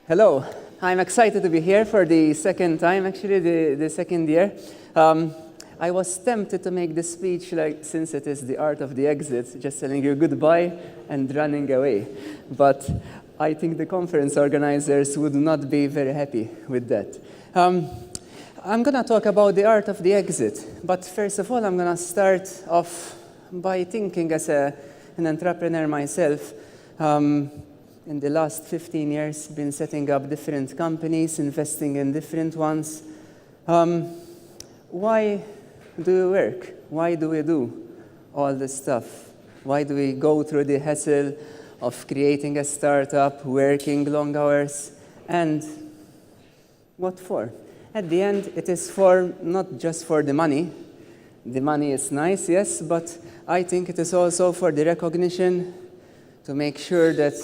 Hello, I'm excited to be here for the second time, actually, the second year. I was tempted to make this speech, since it is the art of the exit, just telling you goodbye and running away. But I think the conference organizers would not be very happy with that. I'm going to talk about the art of the exit. But first of all, I'm going to start off by thinking as an entrepreneur myself. In the last 15 years, been setting up different companies, investing in different ones. Why do we work? Why do we do all this stuff? Why do we go through the hassle of creating a startup, working long hours, and what for? At the end, it is for not just for the money. The money is nice, yes, but I think it is also for the recognition, to make sure that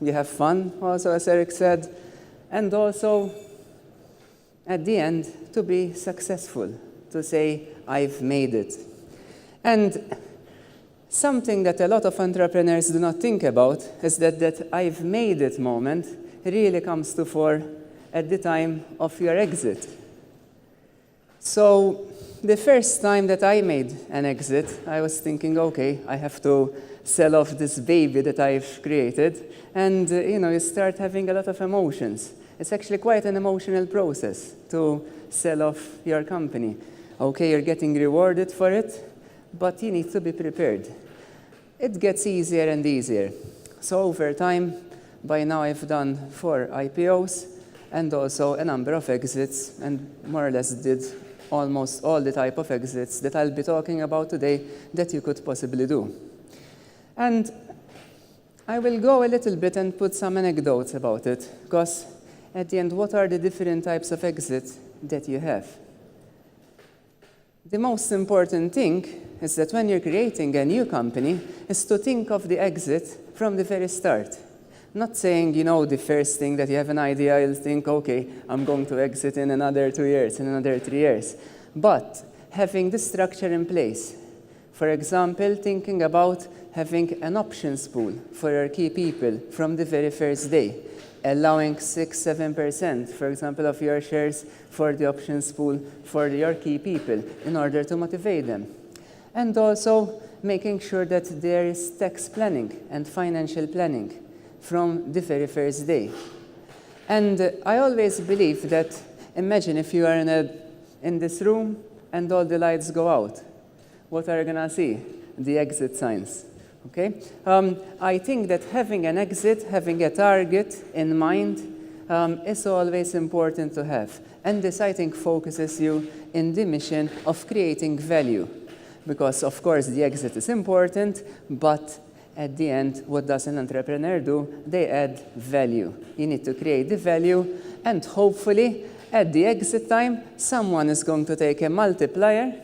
you have fun, also, as Eric said, and also, at the end, to be successful, to say, I've made it. And something that a lot of entrepreneurs do not think about is that I've made it moment really comes to fore at the time of your exit. So the first time that I made an exit, I was thinking, okay, I have to sell off this baby that I've created. And, you start having a lot of emotions. It's actually quite an emotional process to sell off your company. Okay, you're getting rewarded for it, but you need to be prepared. It gets easier and easier. So over time, by now I've done 4 IPOs and also a number of exits, and more or less did almost all the type of exits that I'll be talking about today that you could possibly do. And I will go a little bit and put some anecdotes about it, because at the end, what are the different types of exits that you have? The most important thing is that when you're creating a new company, is to think of the exit from the very start. Not saying, the first thing that you have an idea, you'll think, okay, I'm going to exit in another 2 years, in another 3 years. But having the structure in place. For example, thinking about having an options pool for your key people from the very first day, allowing 6-7%, for example, of your shares for the options pool for your key people in order to motivate them. And also making sure that there is tax planning and financial planning from the very first day. And I always believe that, imagine if you are in this room and all the lights go out. What are you going to see? The exit signs. Okay? I think that having an exit, having a target in mind, is always important to have. And this, I think, focuses you in the mission of creating value. Because, of course, the exit is important, but at the end, what does an entrepreneur do? They add value. You need to create the value, and hopefully, at the exit time, someone is going to take a multiplier,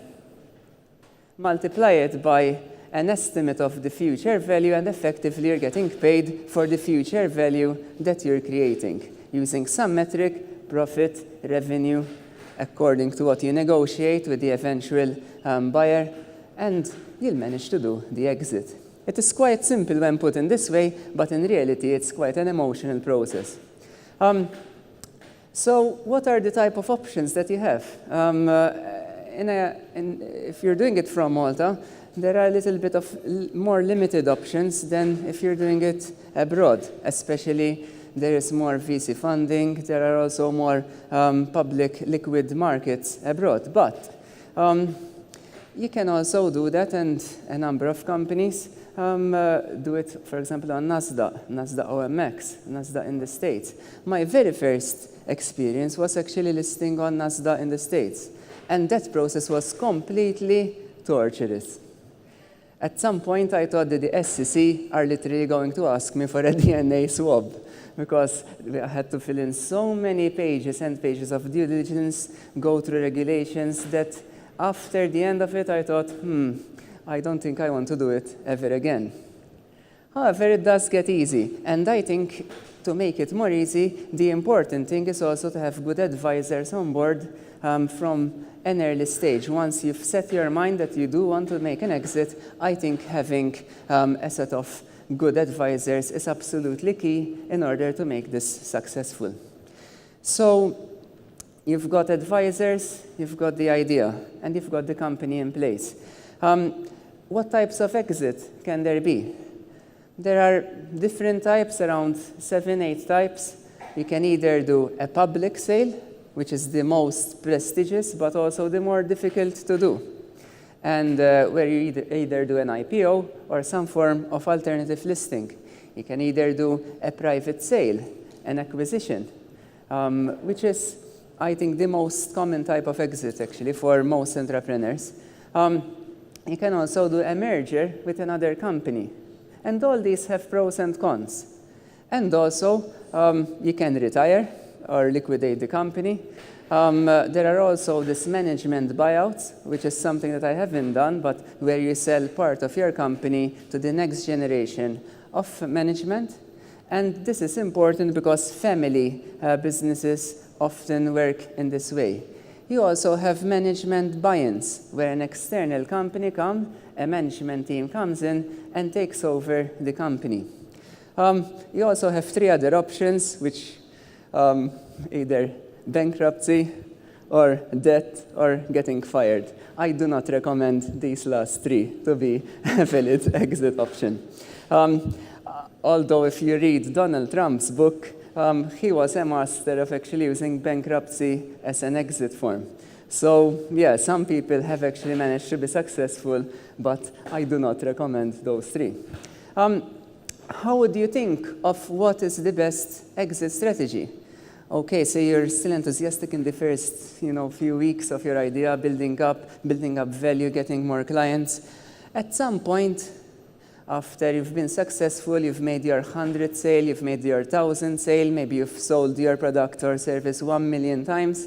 multiply it by an estimate of the future value, and effectively you're getting paid for the future value that you're creating, using some metric, profit, revenue, according to what you negotiate with the eventual buyer, and you'll manage to do the exit. It is quite simple when put in this way, but in reality it's quite an emotional process. So what are the type of options that you have? If you're doing it from Malta, there are a little bit of more limited options than if you're doing it abroad. Especially, there is more VC funding. There are also more public liquid markets abroad. But you can also do that, and a number of companies do it, for example, on NASDAQ OMX, NASDAQ in the States. My very first experience was actually listing on NASDAQ in the States. And that process was completely torturous. At some point, I thought that the SEC are literally going to ask me for a DNA swab, because I had to fill in so many pages and pages of due diligence, go through regulations, that after the end of it, I thought, I don't think I want to do it ever again. However, it does get easy. And I think to make it more easy, the important thing is also to have good advisors on board from an early stage. Once you've set your mind that you do want to make an exit, I think having a set of good advisors is absolutely key in order to make this successful. So you've got advisors, you've got the idea, and you've got the company in place. What types of exit can there be? There are different types, around 7, 8 types. You can either do a public sale, which is the most prestigious, but also the more difficult to do, and where you either do an IPO or some form of alternative listing. You can either do a private sale, an acquisition, which is, I think, the most common type of exit, actually, for most entrepreneurs. You can also do a merger with another company. And all these have pros and cons. And also, you can retire or liquidate the company. There are also this management buyouts, which is something that I haven't done, but where you sell part of your company to the next generation of management. And this is important because family businesses often work in this way. You also have management buy-ins, where an external company comes, a management team comes in and takes over the company. You also have 3 other options, which either bankruptcy or debt or getting fired. I do not recommend these last 3 to be a valid exit option. Although if you read Donald Trump's book, he was a master of actually using bankruptcy as an exit form. So yeah, some people have actually managed to be successful, but I do not recommend those 3. How would you think of what is the best exit strategy? Okay, so you're still enthusiastic in the first few weeks of your idea, building up value, getting more clients. At some point, after you've been successful, you've made your 100 sale, you've made your 1,000 sale, maybe you've sold your product or service 1 million times.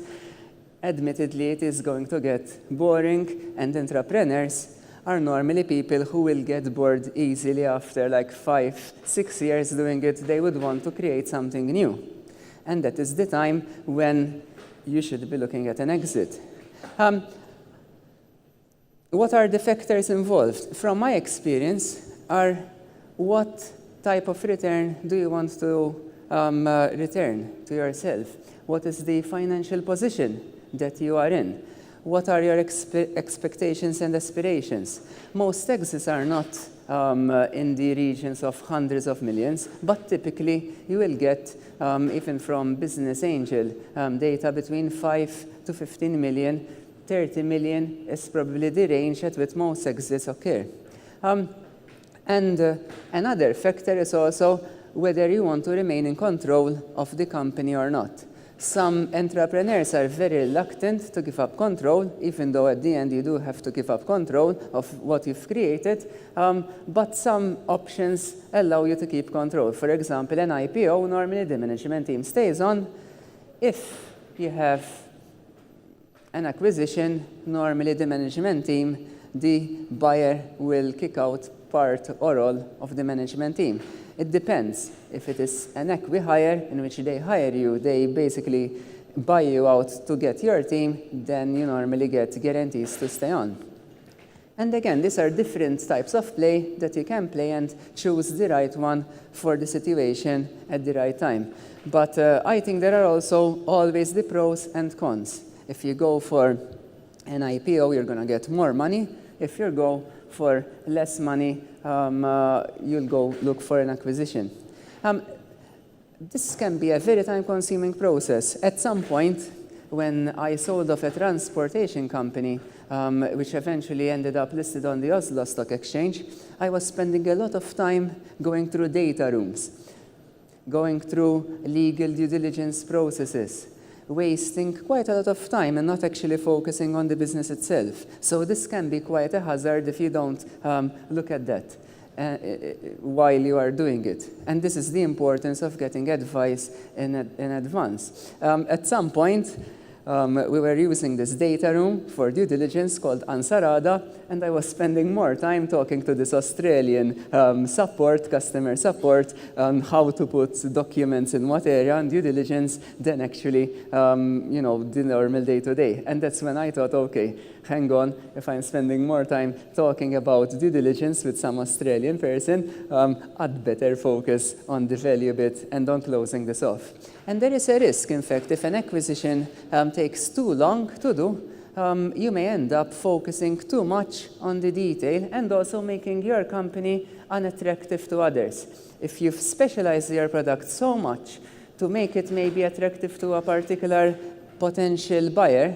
Admittedly, it is going to get boring, and entrepreneurs are normally people who will get bored easily after like 5, 6 years doing it. They would want to create something new. And that is the time when you should be looking at an exit. What are the factors involved? From my experience, are what type of return do you want to return to yourself? What is the financial position that you are in? What are your expectations and aspirations? Most exits are not in the regions of hundreds of millions, but typically you will get, even from Business Angel, data between 5 to 15 million. 30 million is probably the range at which most exits occur. And another factor is also whether you want to remain in control of the company or not. Some entrepreneurs are very reluctant to give up control, even though at the end you do have to give up control of what you've created, but some options allow you to keep control. For example, an IPO, normally the management team stays on. If you have an acquisition, normally the management team, the buyer will kick out part or all of the management team. It depends. If it is an acqui-hire in which they hire you, they basically buy you out to get your team, then you normally get guarantees to stay on. And again, these are different types of play that you can play and choose the right one for the situation at the right time. But I think there are also always the pros and cons. If you go for an IPO, you're going to get more money. If you go for less money, you'll go look for an acquisition. This can be a very time-consuming process. At some point, when I sold off a transportation company, which eventually ended up listed on the Oslo Stock Exchange, I was spending a lot of time going through data rooms, going through legal due diligence processes, wasting quite a lot of time and not actually focusing on the business itself. So this can be quite a hazard if you don't look at that while you are doing it. And this is the importance of getting advice in advance. At some point, we were using this data room for due diligence called Ansarada, and I was spending more time talking to this Australian customer support, on how to put documents in what area on due diligence than actually, the normal day-to-day. And that's when I thought, okay, hang on, if I'm spending more time talking about due diligence with some Australian person, I'd better focus on the value bit and on closing this off. And there is a risk, in fact, if an acquisition takes too long to do, you may end up focusing too much on the detail and also making your company unattractive to others. If you've specialized your product so much to make it maybe attractive to a particular potential buyer,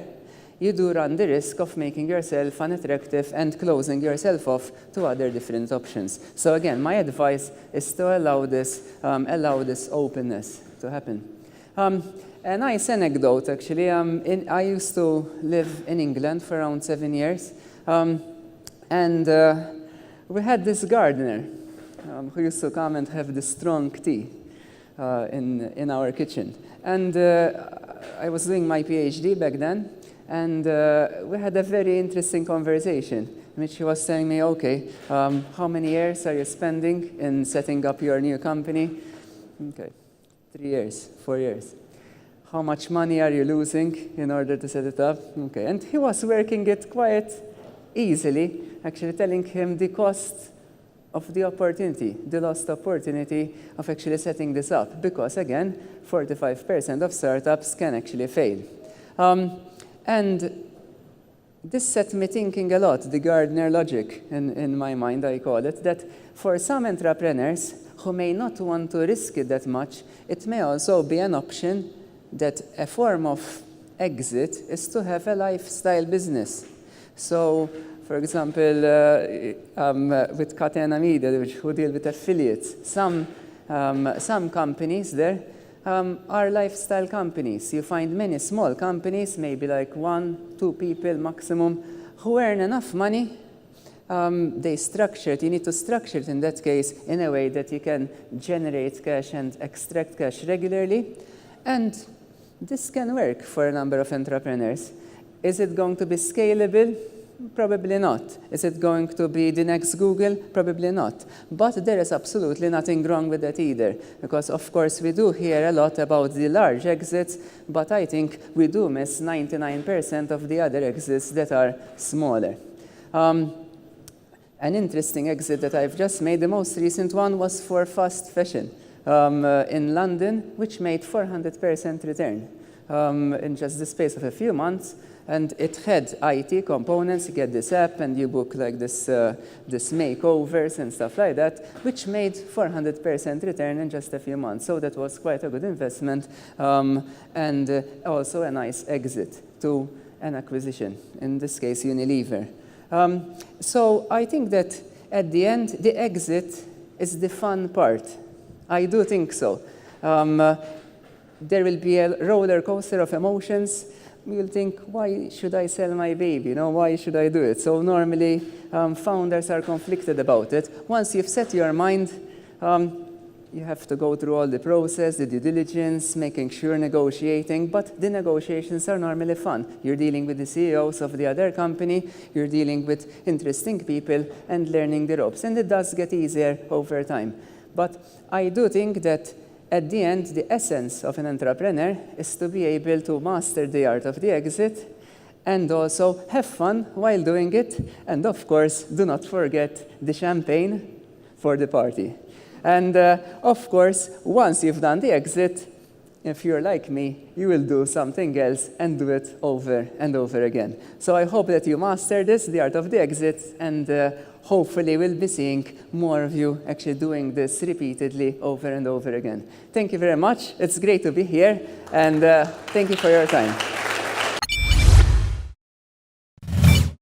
you do run the risk of making yourself unattractive and closing yourself off to other different options. So again, my advice is to allow this openness to happen. A nice anecdote, actually. I used to live in England for around 7 years, and we had this Gardner who used to come and have this strong tea in our kitchen. And I was doing my PhD back then, and we had a very interesting conversation in which he was telling me, okay, how many years are you spending in setting up your new company? Okay, 3 years, 4 years. How much money are you losing in order to set it up? Okay, and he was working it quite easily, actually telling him the cost of the opportunity, the lost opportunity of actually setting this up, because again, 45% of startups can actually fail. And this set me thinking a lot, the Gardner logic in my mind, I call it, that for some entrepreneurs who may not want to risk it that much, it may also be an option that a form of exit is to have a lifestyle business. So, for example, with Catena Media, who deal with affiliates, some companies there are lifestyle companies. You find many small companies, maybe like 1-2 people maximum, who earn enough money. They structure it. You need to structure it in that case in a way that you can generate cash and extract cash regularly. And this can work for a number of entrepreneurs. Is it going to be scalable? Probably not. Is it going to be the next Google? Probably not. But there is absolutely nothing wrong with that either, because of course we do hear a lot about the large exits, but I think we do miss 99% of the other exits that are smaller. An interesting exit that I've just made, the most recent one, was for fast fashion in London, which made 400% return in just the space of a few months. And it had IT components. You get this app and you book like this makeovers and stuff like that, which made 400% return in just a few months. So that was quite a good investment, and also a nice exit to an acquisition, in this case Unilever. So I think that at the end, the exit is the fun part. I do think so. There will be a roller coaster of emotions. You'll think, why should I sell my baby? Why should I do it? So normally, founders are conflicted about it. Once you've set your mind, you have to go through all the process, the due diligence, making sure, negotiating, but the negotiations are normally fun. You're dealing with the CEOs of the other company, you're dealing with interesting people and learning the ropes, and it does get easier over time. But I do think that at the end, the essence of an entrepreneur is to be able to master the art of the exit and also have fun while doing it. And of course, do not forget the champagne for the party. And of course, once you've done the exit, if you're like me, you will do something else and do it over and over again. So I hope that you master this, the art of the exit, and hopefully we'll be seeing more of you actually doing this repeatedly over and over again. Thank you very much. It's great to be here, and thank you for your time.